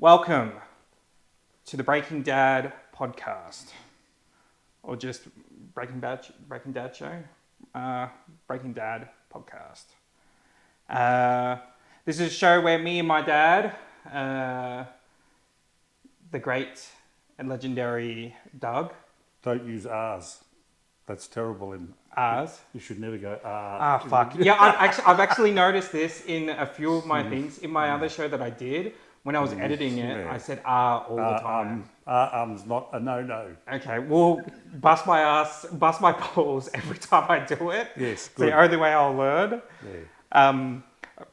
Welcome to the Breaking Dad podcast, or just Breaking Dad show, Breaking Dad podcast. This is a show where me and my dad, the great and legendary Doug. Don't use R's. That's terrible. R's. You should never go R. Ah, fuck. Yeah, I've actually noticed this in a few of my things. In my other show that I did, when I was editing it, I said R all the time. R's not a no-no. Okay, well, bust my ass, bust my balls every time I do it. Yes, It's good. the only way I'll learn. Yeah.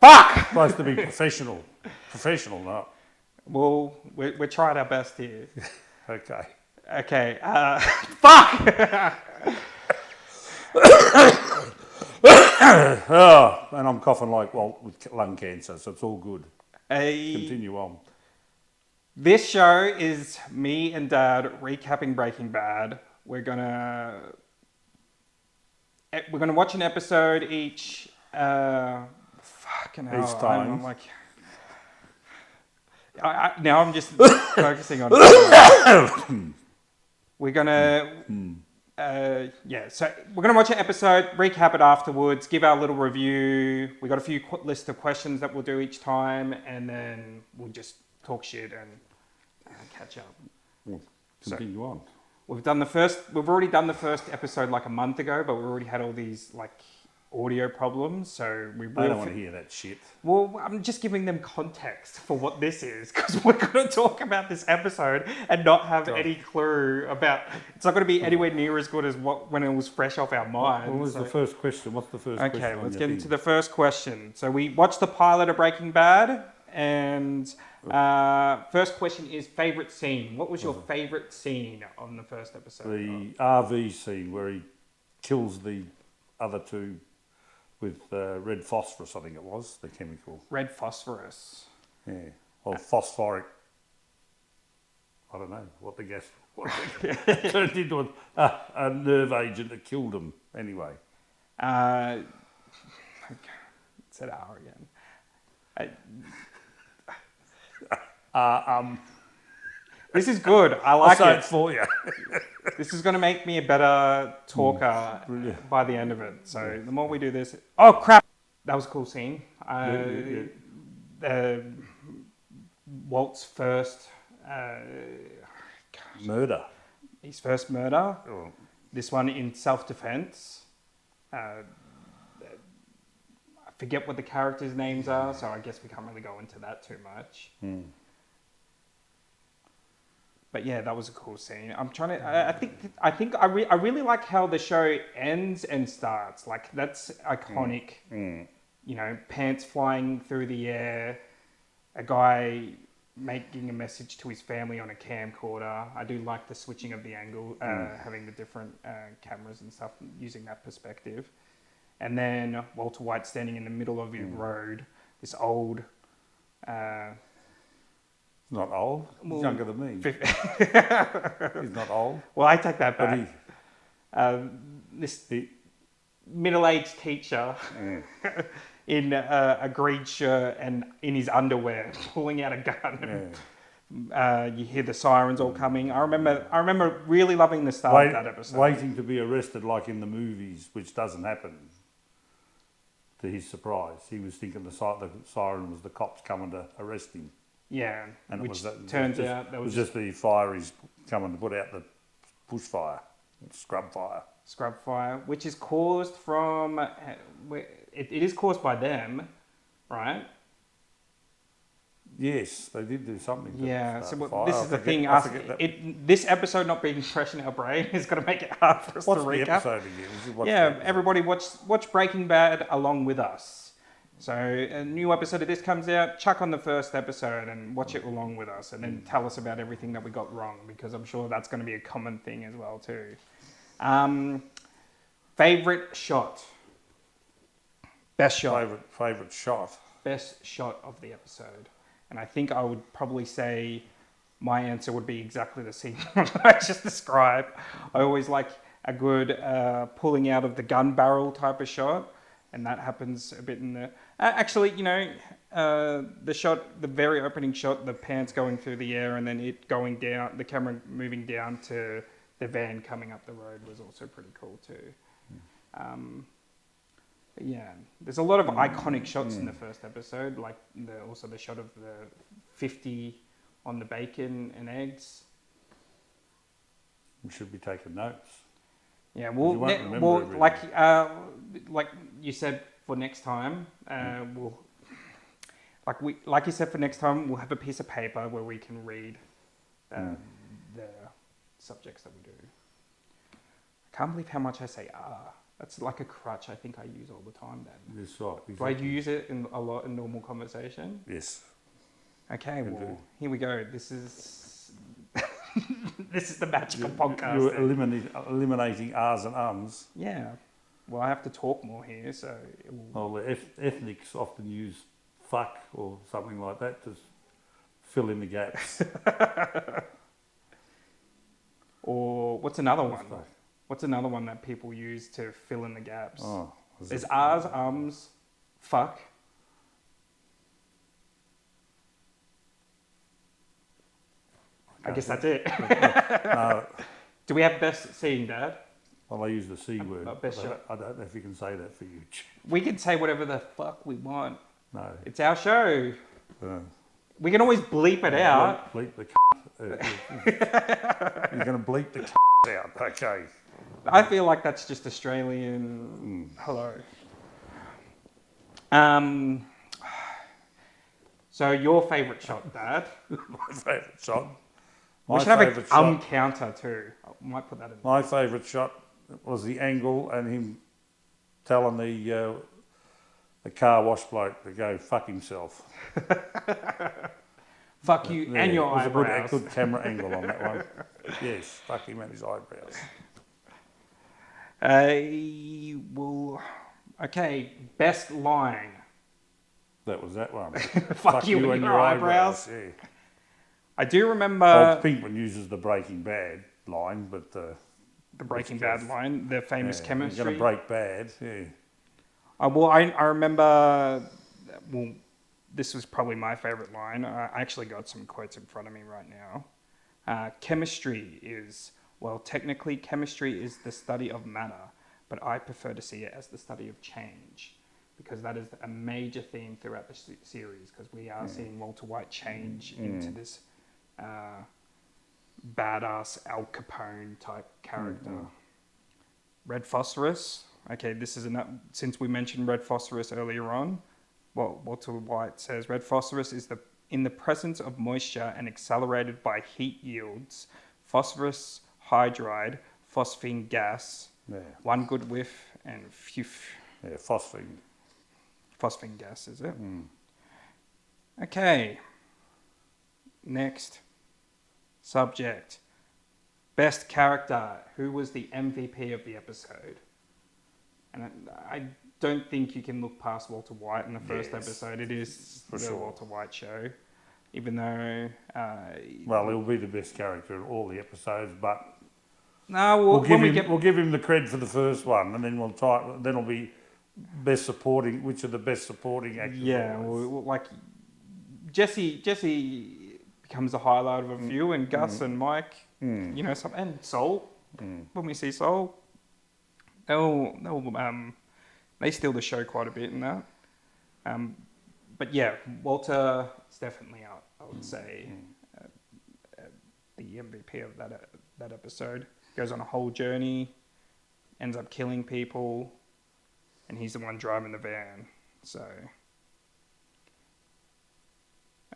Fuck! Supposed to be professional. Professional, not. Well, we're trying our best here. Okay. Okay, fuck! Oh, and I'm coughing like Walt with lung cancer, so it's all good. Continue on. This show is me and Dad recapping Breaking Bad. We're gonna watch an episode each. Fucking hell! Each time. I'm like, now I'm just focusing on. We're gonna. So we're going to watch an episode, recap it afterwards, give our little review. We got a few list of questions that we'll do each time, and then we'll just talk shit and catch up. Well, continue on. We've already done the first episode like a month ago, but we already had all these like audio problems, so we I don't want to hear that shit. Well, I'm just giving them context for what this is, because we're going to talk about this episode and not have any clue about. It's not going to be anywhere near as good as when it was fresh off our minds. What was the first question? What's the first question? Okay, let's get into the first question. So we watched the pilot of Breaking Bad, and first question is favorite scene. What was your favorite scene on the first episode? The RV scene where he kills the other two with red phosphorus, I think it was, the chemical. Red phosphorus. Yeah. Or phosphoric. I don't know what the gas turned into a nerve agent that killed him anyway. It said R again. This is good. I like I'll say it. it for you. This is going to make me a better talker by the end of it. So the more we do this... Oh, crap! That was a cool scene. Walt's first... Murder. His first murder. Oh. This one in self-defense. I forget what the characters' names are, so I guess we can't really go into that too much. But yeah, that was a cool scene. I'm trying to. I think I really like how the show ends and starts. Like that's iconic. You know, pants flying through the air, a guy making a message to his family on a camcorder. I do like the switching of the angle, having the different cameras and stuff, using that perspective. And then Walter White standing in the middle of his road. This old. He's not old. He's younger than me. He's not old. Well, I take that back. This middle-aged teacher in a green shirt and in his underwear, pulling out a gun. You hear the sirens all coming. I remember really loving the start of that episode. Waiting to be arrested like in the movies, which doesn't happen. To his surprise, he was thinking the siren was the cops coming to arrest him. Yeah, and which it turns out that was just the fire he's coming to put out the bushfire, scrub fire, which is caused from it is caused by them, right? Yes, they did do something. Yeah, so this is the thing. This episode not being fresh in our brain is going to make it hard for us to recap. Watch the episode again. Yeah, everybody watch Breaking Bad along with us. So a new episode of this comes out, chuck on the first episode and watch it along with us, and then tell us about everything that we got wrong, because I'm sure that's going to be a common thing as well too. Favorite shot? Best shot? Favorite shot? Best shot of the episode. And I think I would probably say my answer would be exactly the same that I just described. I always like a good pulling out of the gun barrel type of shot. And that happens a bit in the... actually, you know, the very opening shot, the pants going through the air and then it going down, the camera moving down to the van coming up the road was also pretty cool too. But yeah, there's a lot of iconic shots in the first episode, like also the shot of the 50 on the bacon and eggs. We should be taking notes. Yeah, You won't remember everything. like you said for next time, like you said for next time, we'll have a piece of paper where we can read the subjects that we do. I can't believe how much I say That's like a crutch I think I use all the time, Dad. That's right. Do Exactly. I use it a lot in normal conversation? Yes. Okay, You well, do. here we go. This is this is the magical podcast. You're then. eliminating R's and ums. Yeah. Well, I have to talk more here, so it will... Well, the ethnics often use fuck or something like that to fill in the gaps. Or what's another one? Fuck. What's another one that people use to fill in the gaps? Oh, There's R's, ums, fuck. I guess that's it. No, Do we have best scene, Dad? well, I use the C word. best but shot. I don't know if you can say that for you. We can say whatever the fuck we want. No. It's our show. Uh, We can always bleep it out. Bleep the You're going to bleep the out. Okay. I feel like that's just Australian. Hello. So your favourite shot, Dad? My favourite shot. We should have a counter too. I might put that in. My favourite shot was the angle and him telling the car wash bloke to go fuck himself. Fuck you and your eyebrows. It was eyebrows. a good camera angle on that one. Yes, fuck him and his eyebrows. Okay, best line. That was that one. Fuck you and your eyebrows. Yeah. I do remember Bob Pinkman uses the Breaking Bad line, but the Breaking Bad line, the famous You're chemistry. going to break bad. Yeah. I remember. Well, this was probably my favorite line. I actually got some quotes in front of me right now. Chemistry is, well, technically chemistry is the study of matter, but I prefer to see it as the study of change, because that is a major theme throughout the series, because we are seeing Walter White change into this badass Al Capone type character. Red phosphorus. Okay, this is since we mentioned red phosphorus earlier on. Well, Walter White says red phosphorus is in the presence of moisture and accelerated by heat yields phosphorus hydride, phosphine gas, one good whiff, and phew. Yeah, phosphine. Phosphine gas, is it? Okay. Next subject. Best character. Who was the MVP of the episode? And I don't think you can look past Walter White in the first episode. It is the Walter White show. Even though... well, he'll be the best character in all the episodes, but... No, we'll give him the cred for the first one, and then then it'll be best supporting, which are the best supporting actors. Yeah, well, like Jesse becomes the highlight of a few, and Gus and Mike, you know, and Soul. When we see Soul, they steal the show quite a bit in that. But yeah, Walter is definitely out. I would say the MVP of that episode. Goes on a whole journey, ends up killing people, and he's the one driving the van. So,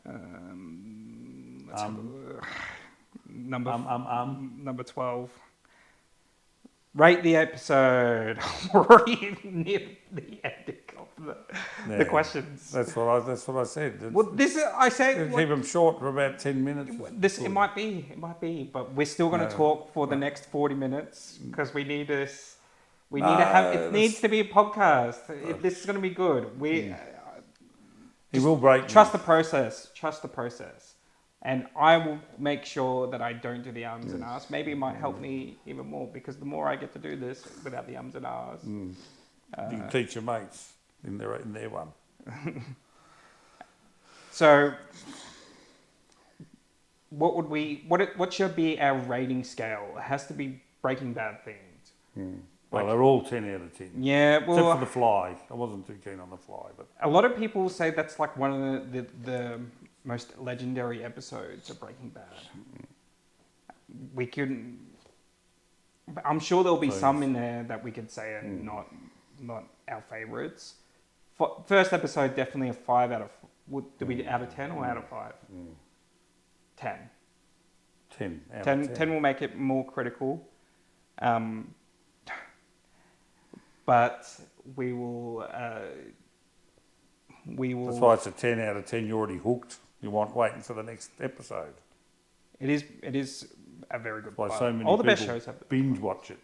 let's have number 12. Rate the episode. Already near the ending of the questions. That's what I said. Well, I say keep them short for about 10 minutes. It might be, but we're still going to talk for the next 40 minutes because we need this. We need to have. It needs to be a podcast. This is going to be good. He will break. Trust the process. Trust the process. And I will make sure that I don't do the ums and ahs. Maybe it might help me even more, because the more I get to do this without the ums and ahs. You can teach your mates in their one. So, what should be our rating scale? It has to be Breaking Bad themed. Well, they're all 10 out of 10. Yeah, Except for well, The Fly. I wasn't too keen on The Fly, but a lot of people say that's like one of the most legendary episodes of Breaking Bad. We could, I'm sure there'll be some in there that we could say are not our favorites. First episode, definitely a 5 out of. Did we out of 10 or out of 5? 10. 10 out 10, of 10. 10 will make it more critical. But we will. That's why it's a 10 out of 10. You're already hooked. You want waiting for the next episode. It is a very good. That's why part. so many All the people best shows have binge watch it.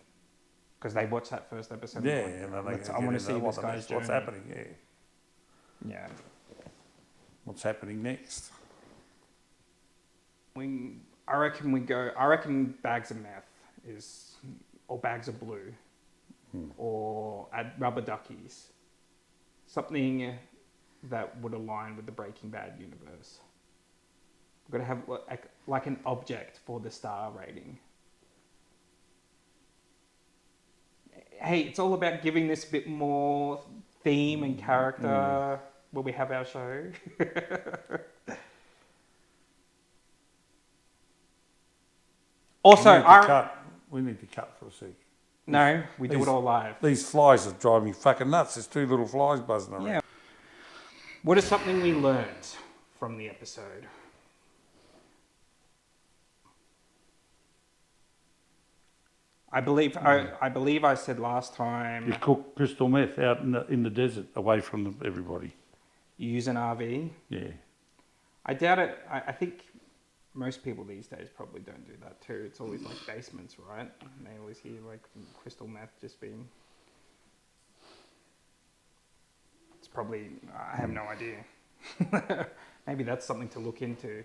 because they watch that first episode. Yeah, and then they I want to see this what's guy's what's journey. happening. Yeah, Yeah, what's happening next? I reckon bags of meth or bags of blue, or rubber duckies, something that would align with the Breaking Bad universe. We've got to have like an object for the star rating. Hey, it's all about giving this a bit more theme and character when we have our show. Also, we need to cut for a sec. No, we do it all live. These flies are driving me fucking nuts. There's 2 little flies buzzing around. Yeah. What is something we learned from the episode? I believe I said last time. You cook crystal meth out in the desert, away from everybody. You use an RV. Yeah. I doubt it. I think most people these days probably don't do that too. It's always like basements, right? And they always hear like crystal meth just being. It's probably. I have no idea. Maybe that's something to look into.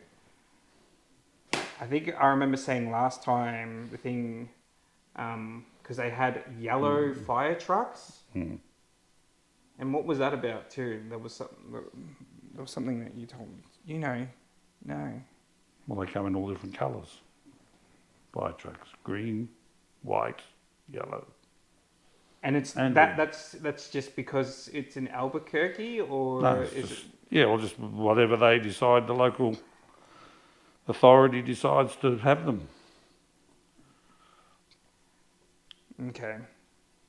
I think I remember saying last time the thing. Because they had yellow fire trucks, and what was that about too? There was something that you told me. No. Well, they come in all different colours. Fire trucks: green, white, yellow. And that's just because it's in Albuquerque, or No, just whatever they decide. The local authority decides to have them. Okay.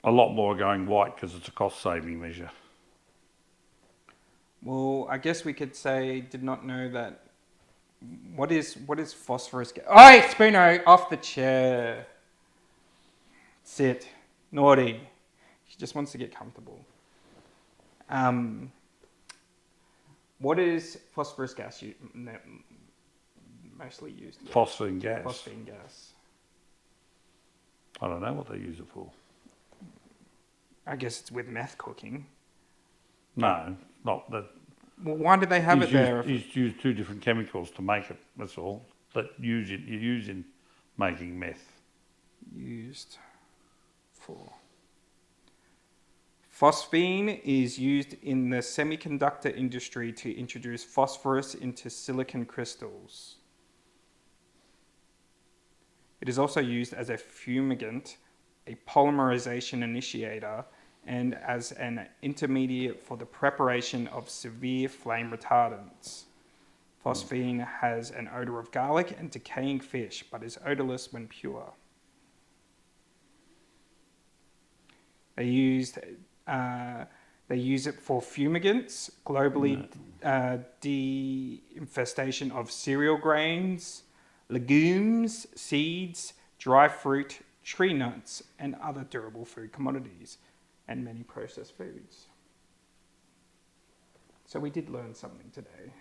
A lot more are going white because it's a cost-saving measure. Well, I guess we could say did not know that. What is phosphorus gas? Oi, Spoono, off the chair. Sit. Naughty. She just wants to get comfortable. What is phosphorus gas mostly used for? Phosphine gas. Phosphine gas. I don't know what they use it for. I guess it's with meth cooking. No, not that. Well, why did they have it there? He's used 2 different chemicals to make it. That's all. That you use in making meth. Used for. Phosphine is used in the semiconductor industry to introduce phosphorus into silicon crystals. It is also used as a fumigant, a polymerization initiator, and as an intermediate for the preparation of severe flame retardants. Phosphine has an odor of garlic and decaying fish, but is odorless when pure. They use it for fumigants, globally de-infestation of cereal grains, legumes, seeds, dry fruit, tree nuts, and other durable food commodities, and many processed foods. So we did learn something today.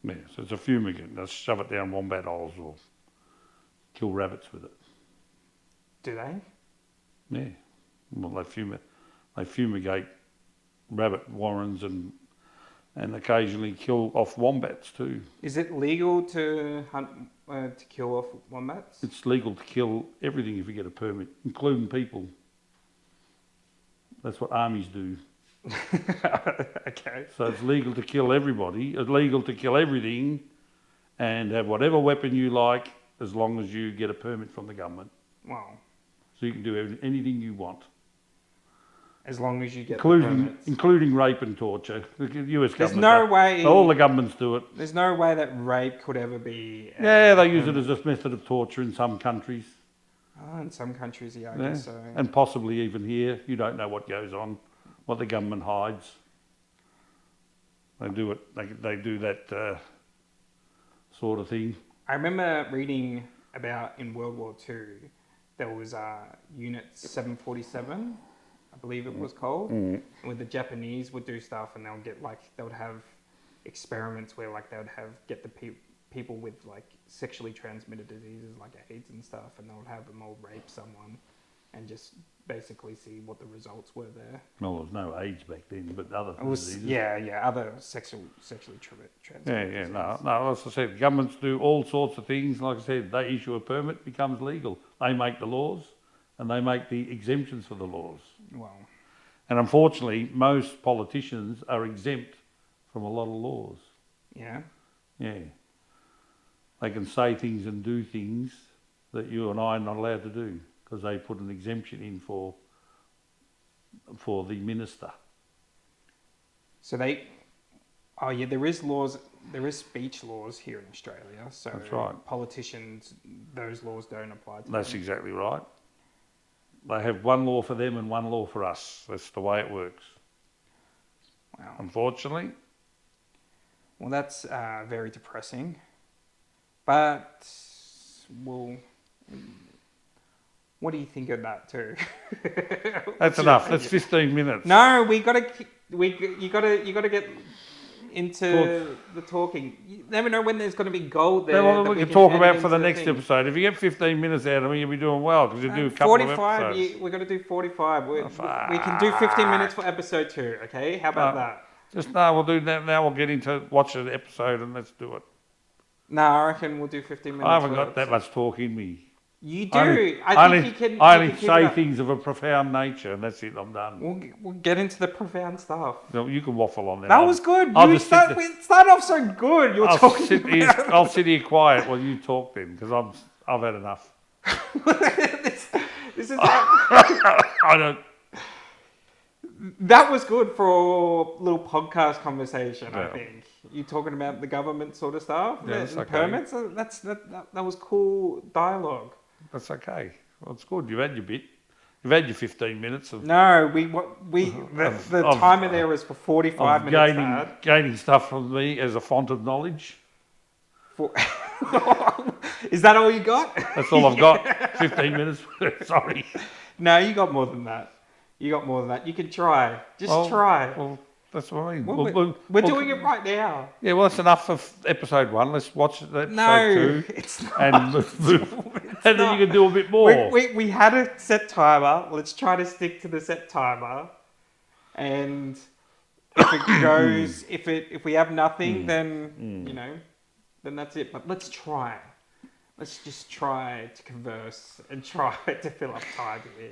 Yeah, so it's a fumigant. They'll shove it down wombat holes or kill rabbits with it. Do they? Yeah. Well, they fumigate rabbit warrens and occasionally kill off wombats too. Is it legal to hunt to kill off wombats? It's legal to kill everything if you get a permit, including people. That's what armies do. Okay. So it's legal to kill everybody, it's legal to kill everything and have whatever weapon you like as long as you get a permit from the government. Well, So you can do anything you want. as long as you get the permits. Including rape and torture. The US There's government. no way. All the governments do it. There's no way that rape could ever be. Yeah, they use it as a method of torture in some countries. In some countries, yeah, I Yeah. guess so. And possibly even here. You don't know what goes on, what the government hides. They do it. They do that sort of thing. I remember reading about in World War II, there was Unit 747, I believe it was called, where the Japanese would do stuff and they would have experiments where like they would get the people with like sexually transmitted diseases like AIDS and stuff, and they would have them all rape someone and just basically see what the results were there. Well, there was no AIDS back then, but other diseases. Other sexually transmitted diseases. No, as I said, governments do all sorts of things. Like I said, they issue a permit, it becomes legal. They make the laws and they make the exemptions for the laws. Well, and unfortunately, most politicians are exempt from a lot of laws. Yeah. Yeah. They can say things and do things that you and I are not allowed to do because they put an exemption in for the minister. So there is laws, there is speech laws here in Australia. So That's right. Politicians, those laws don't apply to That's them. exactly right. They have one law for them and one law for us. That's the way it works. Wow. Unfortunately. Well, that's very depressing. But, well, what do you think of that too? That's enough. That's 15 minutes. No, you gotta get into the talking. You never know when there's going to be gold there. Well, that we can can talk add about for the into next thing. episode. If you get 15 minutes out of me, you'll be doing well because you do a couple of 45. episodes. We're going to do 45. We can do 15 minutes for episode 2. Okay, how about that? We'll do that now. We'll get into watch an episode and let's do it. No, I reckon we'll do 15 minutes. I haven't got that much talk in me. You do. I think you can. I you only can keep say it up. things of a profound nature, and that's it. I'm done. We'll get into the profound stuff. No, you can waffle on that. That was good. I'll We just sit started off so good. You were talking I'll sit here quiet while you talk then, because I've had enough. this is I don't. that was good for a little podcast conversation. I Yeah. think you talking about the government sort of stuff, Yeah, and that's okay. permits. That was cool dialogue. That's okay. Well, it's good. You've had your bit. You've had your 15 minutes of No, the timer there was for 45 minutes. gaining stuff from me as a font of knowledge. Is that all you got? That's all I've got. 15 minutes. Sorry. No, you got more than that. You got more than that. You can try. Just try. Well, that's what I mean. We're doing it right now. Yeah, well, that's enough of episode 1. Let's watch episode 2. No, it's not. And and then you can do a bit more. We had a set timer. Let's try to stick to the set timer. And if it goes, if we have nothing, then then that's it. But let's try. Let's just try to converse and try to fill up time here.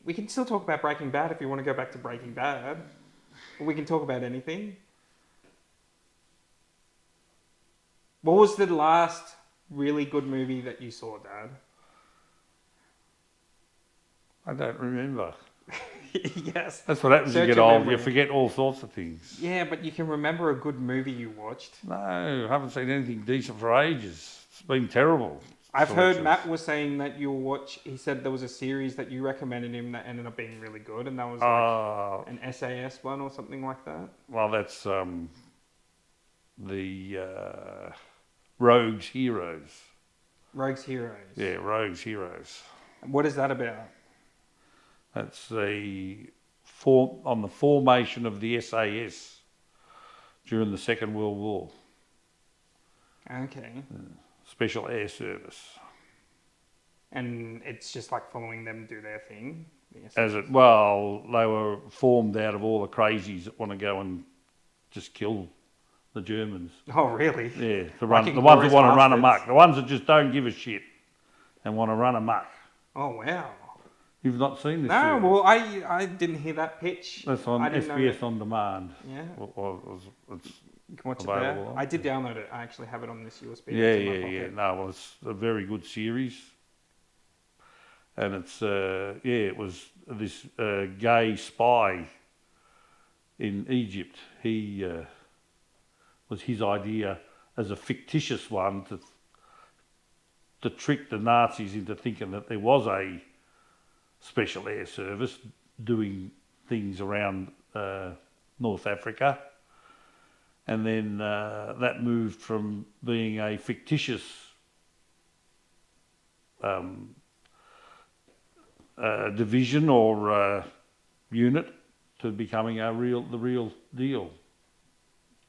We can still talk about Breaking Bad if you want to go back to Breaking Bad. We can talk about anything. What was the last really good movie that you saw, Dad? I don't remember. Yes. That's what happens when Search you get your old. memory. You forget all sorts of things. Yeah, but you can remember a good movie you watched. No, I haven't seen anything decent for ages. It's been terrible. I've heard Selections. Matt was saying that you'll watch. He said there was a series that you recommended him that ended up being really good, and that was like an SAS one or something like that. Well, that's the Rogues Heroes. Rogues Heroes. Yeah, Rogues Heroes. What is that about? That's on the formation of the SAS during the Second World War. Okay. Special Air Service. And it's just like following them do their thing. Yes. They were formed out of all the crazies that want to go and just kill the Germans. Oh, really? Yeah, the Like ones that Inglourious want to run Basterds. amok. The ones that just don't give a shit and want to run amok. Oh, wow. You've not seen this No, series? well, I didn't hear that pitch. That's on I didn't know SBS that. On Demand. Yeah, It's you can watch it available there. on I did there. download it. I actually have it on this USB. Yeah, It's in my yeah, yeah. pocket. No, well, it's a very good series, and it's it was this gay spy in Egypt. He was his idea as a fictitious one to trick the Nazis into thinking that there was a special air service doing things around North Africa. And then that moved from being a fictitious division or unit to becoming the real deal.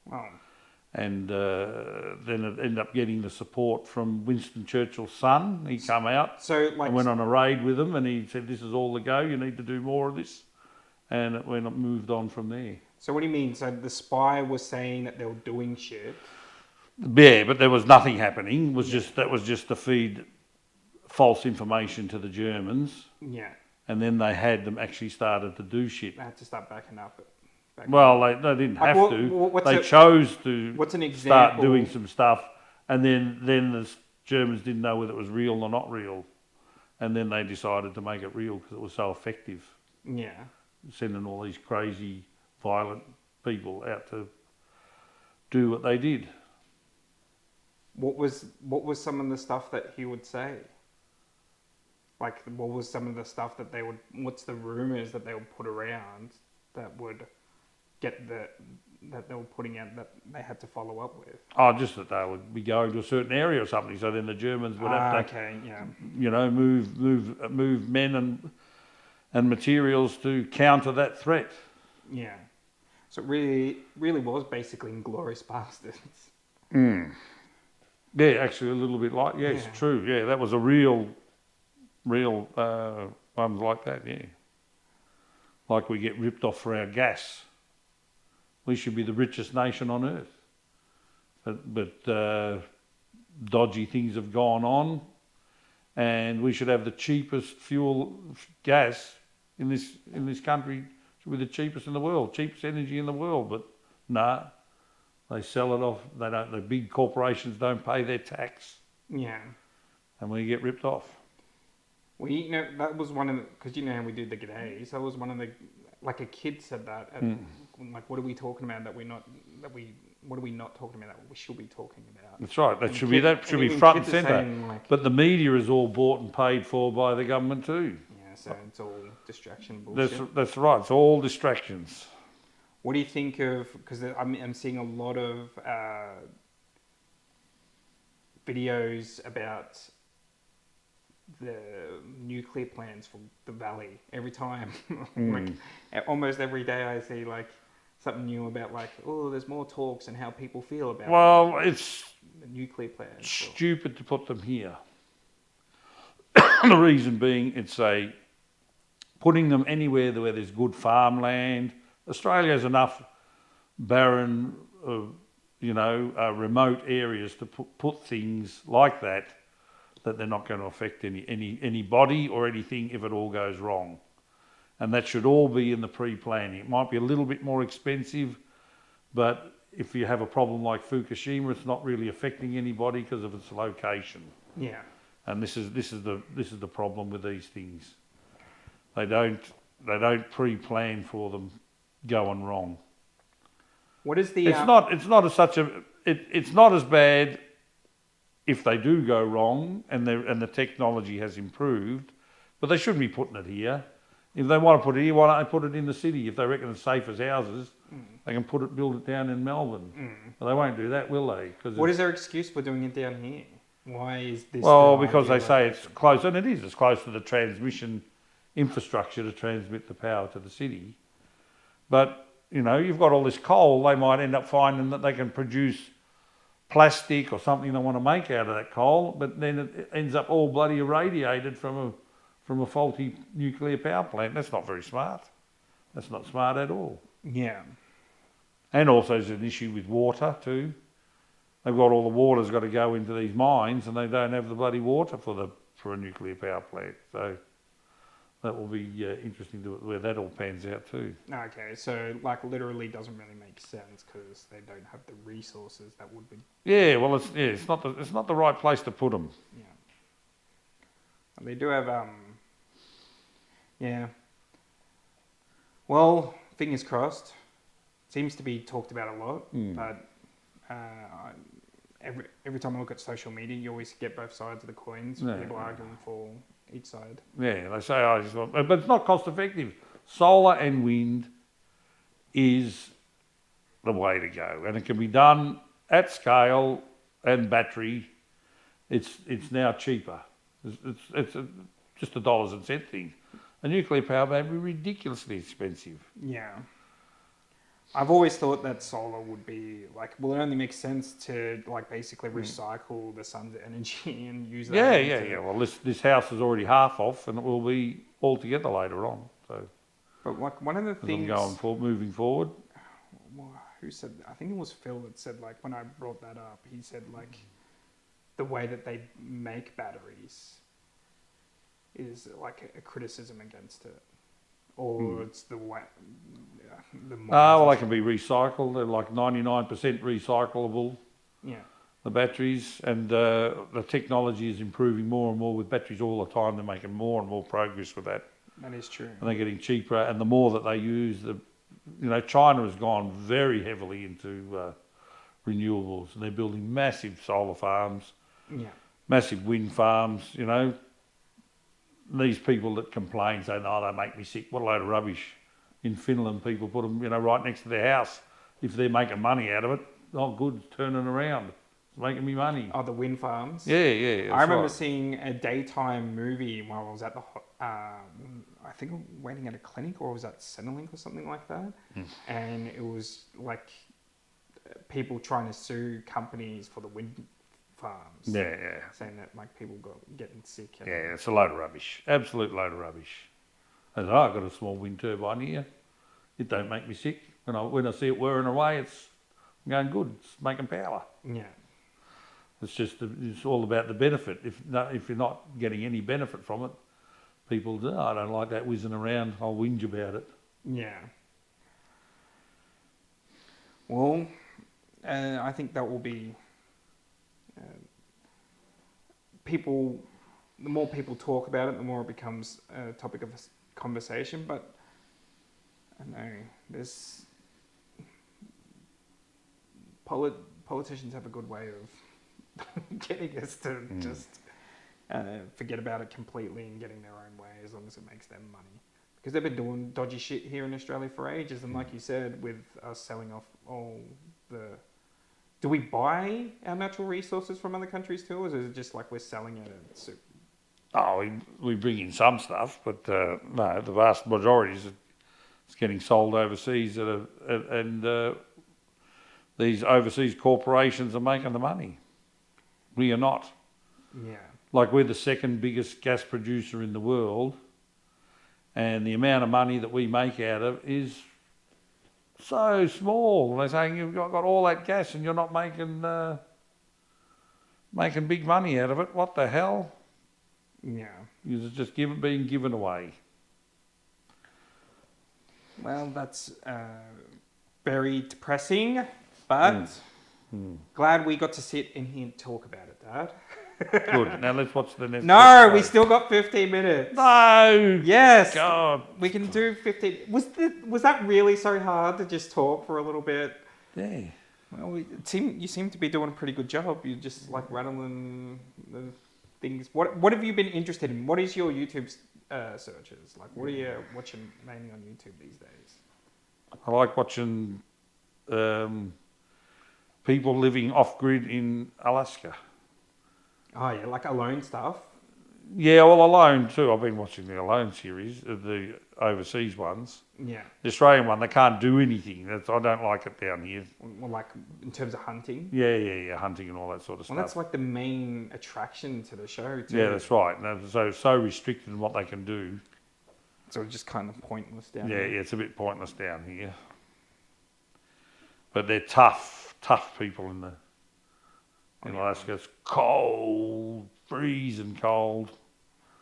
Wow. And then it ended up getting the support from Winston Churchill's son. He come out So, like, and went on a raid with them, and he said, "This is all the go. You need to do more of this." And it moved on from there. so what do you mean? So the spy was saying that they were doing shit. Yeah, but there was nothing happening. That was just to feed false information to the Germans, Yeah, and then they had them actually started to do shit. they had to start backing up. Well, they didn't Like, have they chose to What's an start example? doing some stuff, and then the Germans didn't know whether it was real or not real, and then they decided to make it real because it was so effective, Yeah. sending all these crazy, violent people out to do what they did. What was some of the stuff that he would say? Like, what was some of the stuff that they would? What's the rumors that they would put around that would get that they were putting out that they had to follow up with? Oh, just that they would be going to a certain area or something, so then the Germans would have to, Okay, yeah. move men and materials to counter that threat. Yeah. So it really was basically Inglourious Bastards. Yeah, actually a little bit like, yeah, Yeah. it's true. Yeah, that was a real ones like that, yeah. Like we get ripped off for our gas. We should be the richest nation on earth. But dodgy things have gone on, and we should have the cheapest gas in this country. Should be the cheapest in the world, cheapest energy in the world. But nah, they sell it off. They don't. The big corporations don't pay their tax, Yeah. and we get ripped off. Well, that was one of the, because how we do the g'days. That was one of the, like a kid said that. Like, what are we talking about what are we not talking about that we should be talking about? That's right. That And should be even front and kids are centre. saying, like, But the media is all bought and paid for by the government too. yeah, so it's all distraction bullshit. That's right. It's all distractions. What do you think of? Because I'm seeing a lot of videos about the nuclear plans for the valley. Every time, like almost every day, I see like something new about like, oh, there's more talks and how people feel about Well, it's the nuclear plans. stupid to put them here. The reason being, putting them anywhere where there's good farmland. Australia has enough barren, remote areas to put things like that they're not going to affect anybody or anything if it all goes wrong. And that should all be in the pre-planning. It might be a little bit more expensive, but if you have a problem like Fukushima, it's not really affecting anybody because of its location. Yeah. And this is the problem with these things. They don't pre-plan for them going wrong. What is the? It's not as bad if they do go wrong and the technology has improved, but they shouldn't be putting it here. If they want to put it here, why don't they put it in the city? If they reckon it's safe as houses, they can build it down in Melbourne. But they won't do that, will they? What is their excuse for doing it down here? Why is this? Well, because they say it's close, and it is. It's close to the transmission infrastructure to transmit the power to the city. But, you've got all this coal, they might end up finding that they can produce plastic or something they want to make out of that coal, but then it ends up all bloody irradiated from a faulty nuclear power plant. That's not very smart. That's not smart at all. Yeah. And also there's an issue with water too. They've got all the water's got to go into these mines, and they don't have the bloody water for a nuclear power plant. So that will be interesting to where that all pans out too. Okay, so like literally doesn't really make sense because they don't have the resources that would be. Yeah, well, it's not the right place to put them. Yeah. They do have yeah. Well, fingers crossed. Seems to be talked about a lot, but every time I look at social media, you always get both sides of the coins. Yeah. People arguing for each side. Yeah, they say, but it's not cost effective. Solar and wind is the way to go, and it can be done at scale. And battery, it's now cheaper. It's just a dollars and cent thing. A nuclear power may be ridiculously expensive. Yeah. I've always thought that solar would be like, well, it only makes sense to like basically recycle the sun's energy and use that. Yeah. Well, this house is already half off, and it will be altogether later on. So, but like one of the things moving forward. Well, who said? I think it was Phil that said like when I brought that up, he said like the way that they make batteries is like a criticism against it. Or it's the way. Well, they can be recycled. They're like 99% recyclable. Yeah. The batteries, and the technology is improving more and more with batteries all the time. They're making more and more progress with that. That is true. And they're getting cheaper. And the more that they use, China has gone very heavily into renewables, and they're building massive solar farms, massive wind farms. These people that complain say, "No, they make me sick." What a load of rubbish! In Finland, people put them, right next to their house. If they're making money out of it, oh, good, it's turning around. It's making me money. Oh, the wind farms. Yeah. I remember seeing a daytime movie while I was at the, I think waiting at a clinic, or was at Centrelink or something like that, and it was like people trying to sue companies for the wind farms. Yeah. Saying that like people getting sick. Yeah, it's a load of rubbish. Absolute load of rubbish. I've got a small wind turbine here. It don't make me sick. When I see it whirring away, it's going good. It's making power. Yeah. It's all about the benefit. If you're not getting any benefit from it, people do. I don't like that whizzing around. I'll whinge about it. Yeah. Well, I think that will be. The more people talk about it, the more it becomes a topic of conversation. But I don't know, there's politicians have a good way of getting us to just forget about it completely and getting their own way, as long as it makes them money. Because they've been doing dodgy shit here in Australia for ages, and like you said, with us selling off all the. Do we buy our natural resources from other countries too, or is it just like we're selling it? We bring in some stuff, but no, the vast majority is getting sold overseas, and these overseas corporations are making the money. We are not. Yeah. Like, we're the second biggest gas producer in the world, and the amount of money that we make out of is so small. They're saying you've got all that gas and you're not making big money out of it. What the hell? Yeah. It's just being given away. Well, that's very depressing, but glad we got to sit in here and talk about it, Dad. Good. Now let's watch the next. No, we still got 15 minutes. No. Yes. God. We can do 15. Was that really so hard to just talk for a little bit? Yeah. Well, you seem to be doing a pretty good job. You're just like rattling the things. What have you been interested in? What is your YouTube searches? Like, what are you watching mainly on YouTube these days? I like watching people living off-grid in Alaska. Oh, yeah, like Alone stuff. Yeah, well, Alone too. I've been watching the Alone series, the overseas ones. Yeah. The Australian one, they can't do anything. I don't like it down here. Well, like in terms of hunting. Yeah, hunting and all that sort of stuff. Well, that's like the main attraction to the show too. Yeah, that's right. And so restricted in what they can do. So it's just kind of pointless down here. Yeah, it's a bit pointless down here. But they're tough people in Alaska. It's cold, freezing cold.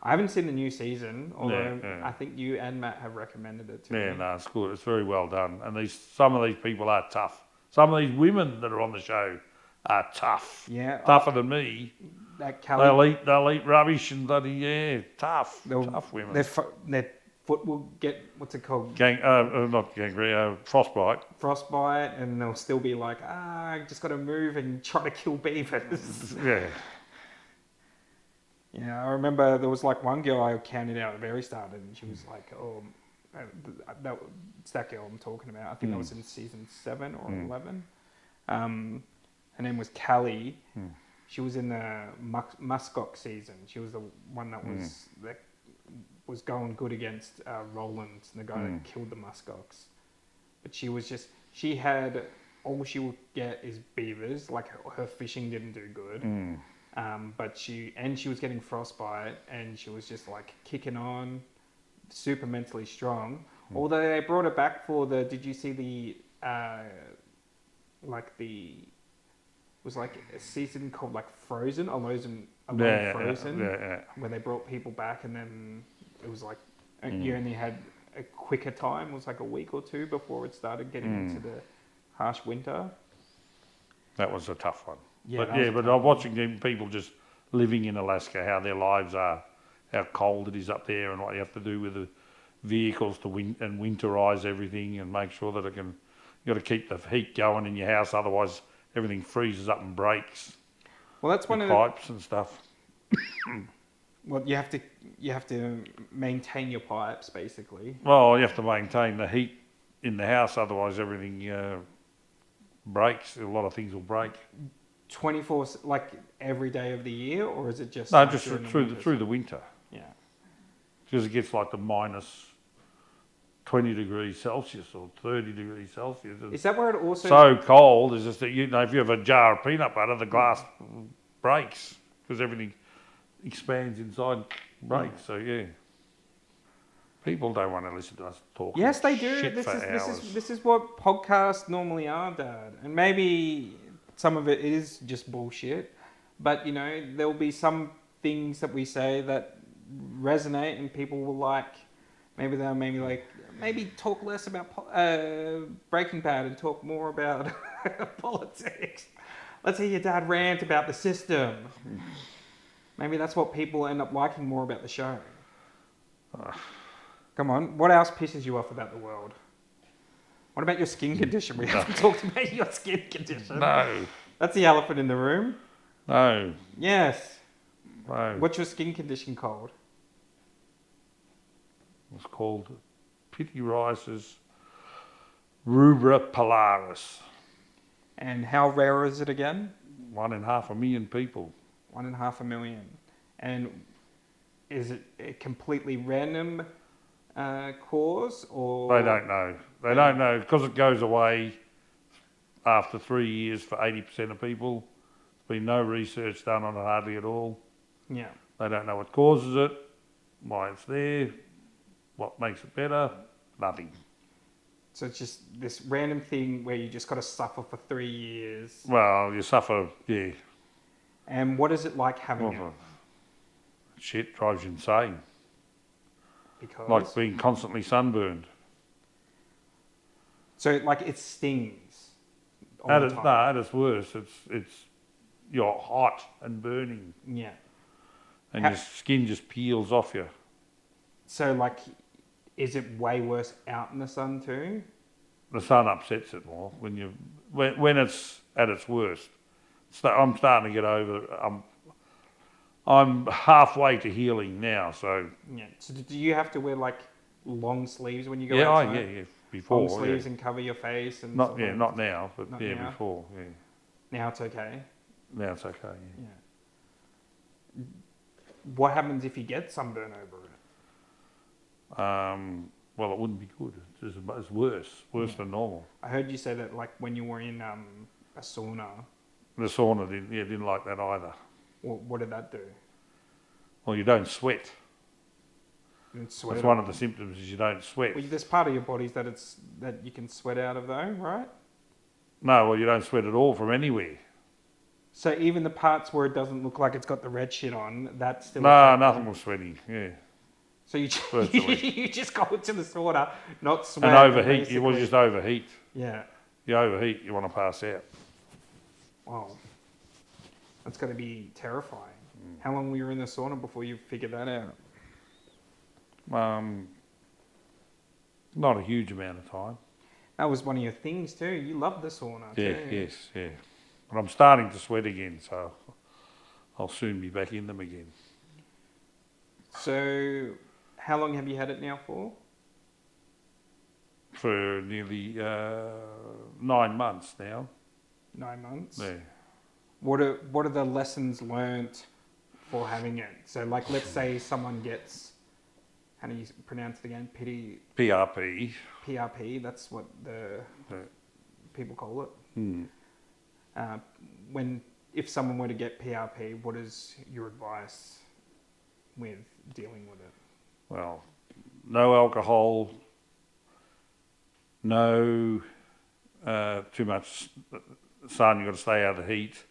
I haven't seen the new season, although Yeah. I think you and Matt have recommended it to Yeah, me. no, it's good. It's very well done. And some of these people are tough. Some of these women that are on the show are tough. Yeah, Tougher than me. that Kelly, They'll eat rubbish and bloody, tough women. their foot will get, what's it called? Not gangrene, frostbite. Frostbite, and they'll still be like, I just got to move and try to kill beavers. Yeah. Yeah, I remember there was like one girl I counted out at the very start, and she was like, "Oh, it's that girl I'm talking about." I think that was in season 7 or 11. Her name was Callie. She was in the Muskox season. She was the one that was going good against Roland, the guy that killed the Muskox. But she had all she would get is beavers. Like her fishing didn't do good. But she was getting frostbite, and she was just like kicking on, super mentally strong. Although they brought her back for did you see the it was like a season called like Frozen, Alone Frozen, where they brought people back, and then it was like you only had a quicker time. It was like a week or two before it started getting into the harsh winter. That was a tough one. Yeah, but I'm watching people just living in Alaska, how their lives are, how cold it is up there, and what you have to do with the vehicles to winterize everything and make sure that you got to keep the heat going in your house, otherwise everything freezes up and breaks. Well, that's one of the pipes and stuff. Well, you have to maintain your pipes basically. Well, you have to maintain the heat in the house, otherwise everything breaks. A lot of things will break. 24, like every day of the year, or is it just no, like just through the winter? Yeah, because it gets like the minus 20 degrees Celsius or 30 degrees Celsius. Is that where it also so cold? Is just that if you have a jar of peanut butter, the glass breaks because everything expands inside, breaks. So yeah. People don't want to listen to us talk. Yes, they do. Shit This is what podcasts normally are, Dad. And maybe some of it is just bullshit. But, there'll be some things that we say that resonate and people will like. Maybe they'll maybe talk less about Breaking Bad and talk more about politics. Let's hear your dad rant about the system. Maybe that's what people end up liking more about the show. Come on, what else pisses you off about the world? What about your skin condition? We haven't talked about your skin condition. No. That's the elephant in the room. No. Yes. No. What's your skin condition called? It's called pityriasis rubra pilaris. And how rare is it again? 1 in 500,000 people. 1 in 500,000. And is it a completely random cause, or They don't know. They don't know because it goes away after 3 years for 80% of people. There's been no research done on it hardly at all. Yeah. They don't know what causes it, why it's there, what makes it better, nothing. So it's just this random thing where you just got to suffer for 3 years. Well, you suffer, yeah. And what is it like having it? Shit drives you insane. Because like being constantly sunburned. So like it stings. At its worst, it's you're hot and burning. Yeah. And your skin just peels off you. So like, is it way worse out in the sun too? The sun upsets it more when it's at its worst. I'm starting to get over. I'm halfway to healing now, so. Yeah. So do you have to wear like long sleeves when you go outside? Yeah. Before. Long sleeves and cover your face and. Not now, but not now. Before. Yeah. Now it's okay. Now it's okay. Yeah. What happens if you get sunburn over it? Well, it wouldn't be good. It's worse than normal. I heard you say that like when you were in a sauna. The sauna didn't like that either. Well, what did that do? Well, you don't sweat. That's one of the symptoms is you don't sweat. Well, there's part of your body that you can sweat out of though, right? No, well, you don't sweat at all from anywhere. So even the parts where it doesn't look like it's got the red shit on, that's still... No, affected. nothing was sweating. Yeah. So you Virtually. you just go into the sauna, not sweat. And overheat. basically- You will just overheat. Yeah. You overheat, you want to pass out. Wow. That's got to be terrifying. How long were you in the sauna before you figured that out? Not a huge amount of time. That was one of your things too. You loved the sauna Yeah, too. yes, yeah. But I'm starting to sweat again, so I'll soon be back in them again. So, how long have you had it now for? For nearly 9 months now. 9 months. Yeah. What are the lessons learnt for having it? So, like, let's say someone gets, how do you pronounce it again? PRP. PRP. That's what the Yeah. people call it. Hmm. If someone were to get PRP, what is your advice with dealing with it? Well, no alcohol, no too much sun, you've got to stay out of the heat.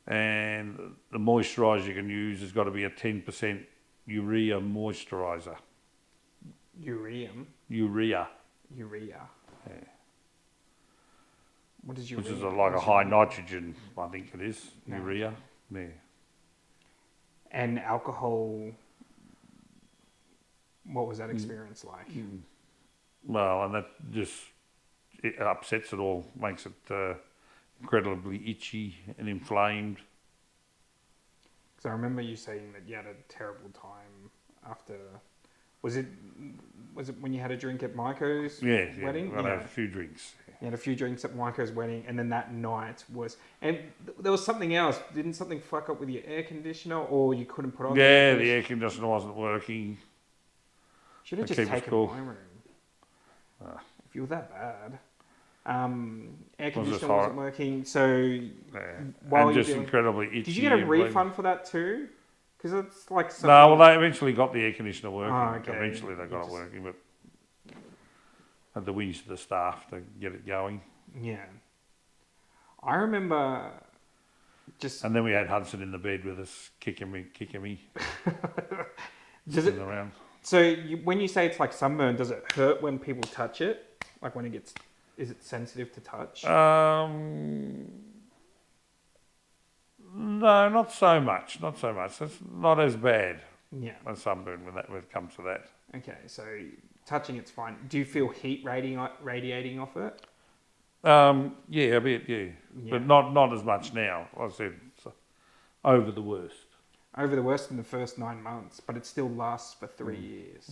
And the moisturiser you can use has got to be a 10% urea moisturiser. Urea. Urea. Urea. Yeah. What is urea? Which is like a high nitrogen, I think it is. No. Urea. Yeah. And alcohol, what was that experience like? Well, and that just it upsets it all, makes it incredibly itchy and inflamed. Because I remember you saying that you had a terrible time after. Was it when you had a drink at Maiko's wedding? I had a few drinks. You had a few drinks at Maiko's wedding, and then that night was... And there was something else. Didn't something fuck up with your air conditioner, or you couldn't put on... Yeah, the air conditioner wasn't working. Should have to just keep us taken cool. my room. If you were that bad. Air just conditioner horrible. wasn't working, so... Yeah. While And you're just doing- incredibly itchy. Did you get a and bleeding. refund for that too? Because it's like something... No, well, they eventually got the air conditioner working. Oh, okay. Eventually they got it Just- working, but had the wings to the staff to get it going. Yeah. I remember just... And then we had Hudson in the bed with us, kicking me, Does it, spinning around. so when you say it's like sunburn, does it hurt when people touch it? Like when it gets... Is it sensitive to touch? No, not so much. Not so much. It's not as bad Yeah. as sunburn when it comes to that. Okay, so touching it's fine. Do you feel heat radiating off it? Yeah, a bit, yeah. Yeah. But not as much now. Like I said, it's over the worst. Over the worst in the first 9 months, but it still lasts for 3 years.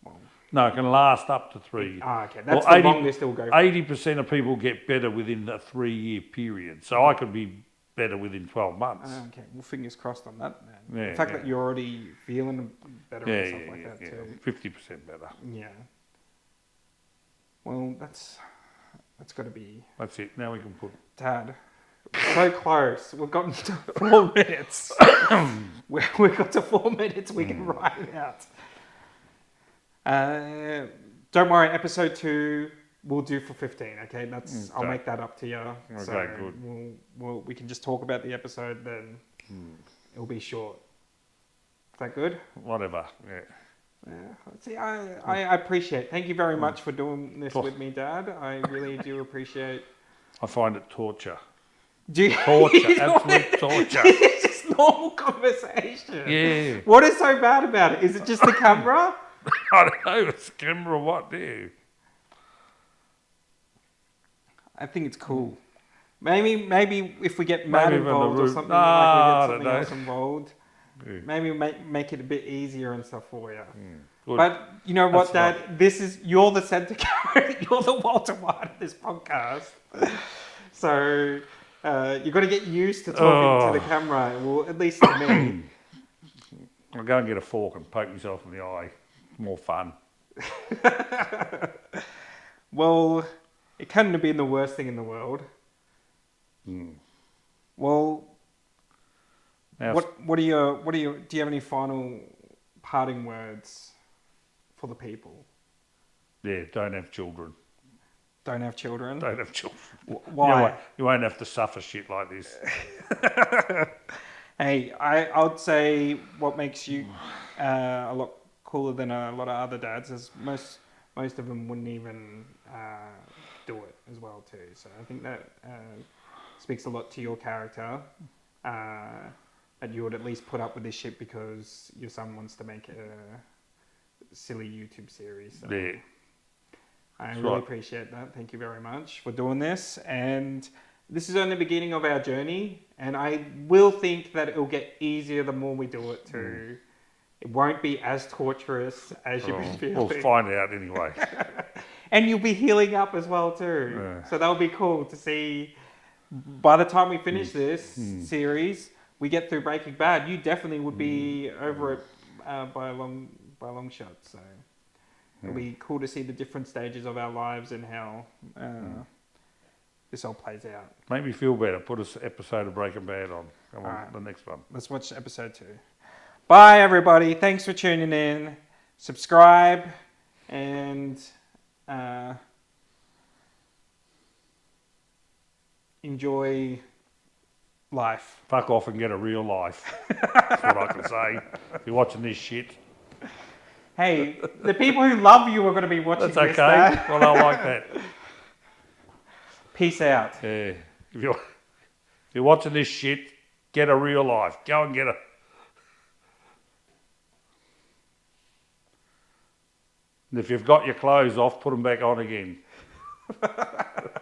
Well, No, it can last up to 3 years. okay. That's Well, the longest it'll go for. 80% of people get better within a 3-year period. So I could be better within 12 months. Okay, well, fingers crossed on that, man. Yeah, the fact yeah. that you're already feeling better and stuff like that, yeah. too. 50% better. Yeah. Well, that's got to be... That's it. Now we can put... Dad, so close. We've gotten to 4 minutes. We've got to 4 minutes. We can write it out. Don't worry. Episode 2 we'll do for 15. Okay, I'll Okay. make that up to you. Okay, So good. we can just talk about the episode. Then it'll be short. Is that good? Whatever, yeah. Yeah. See, I appreciate. Thank you very much for doing this with me, Dad. I really do appreciate. I find it torture. Do you, Torture, absolute torture. It's just normal conversation. Yeah. What is so bad about it? Is it just the camera? I don't know, it's camera or what, do I think it's cool. Maybe if we get Matt Maybe when the involved or roof- something, No, I like we don't get something know. else involved, Yeah. maybe make it a bit easier and stuff for you. Good. But you know what, That's Dad? You're the centre character. You're the Walter White of this podcast. So you've got to get used to talking to the camera. Well, at least to me. I'll go and get a fork and poke myself in the eye. More fun. Well, it couldn't have been the worst thing in the world. Well, Now, what do you have any final parting words for the people? yeah, don't have children. Don't have children. Don't have children. Why? You won't have to suffer shit like this. Hey, I would say what makes you a lot cooler than a lot of other dads is most of them wouldn't even do it as well too. So I think that speaks a lot to your character. That you would at least put up with this shit because your son wants to make a silly YouTube series. So Yeah. I really appreciate that. Thank you very much for doing this. And this is only the beginning of our journey. And I will think that it'll get easier the more we do it too. It won't be as torturous as you've been feeling. We'll find out anyway. And you'll be healing up as well too. Yeah. So that'll be cool to see. By the time we finish this series, we get through Breaking Bad. You definitely would be over it by a long shot. So it'll be cool to see the different stages of our lives and how this all plays out. Make me feel better. Put an episode of Breaking Bad on. Come on, Alright. the next one. Let's watch episode 2. Bye, everybody. Thanks for tuning in. Subscribe and enjoy life. Fuck off and get a real life. That's what I can say. If you're watching this shit. Hey, the people who love you are going to be watching That's this. okay. Dad. Well, I like that. Peace out. Yeah. If you're watching this shit, get a real life. Go and get a... And if you've got your clothes off, put them back on again.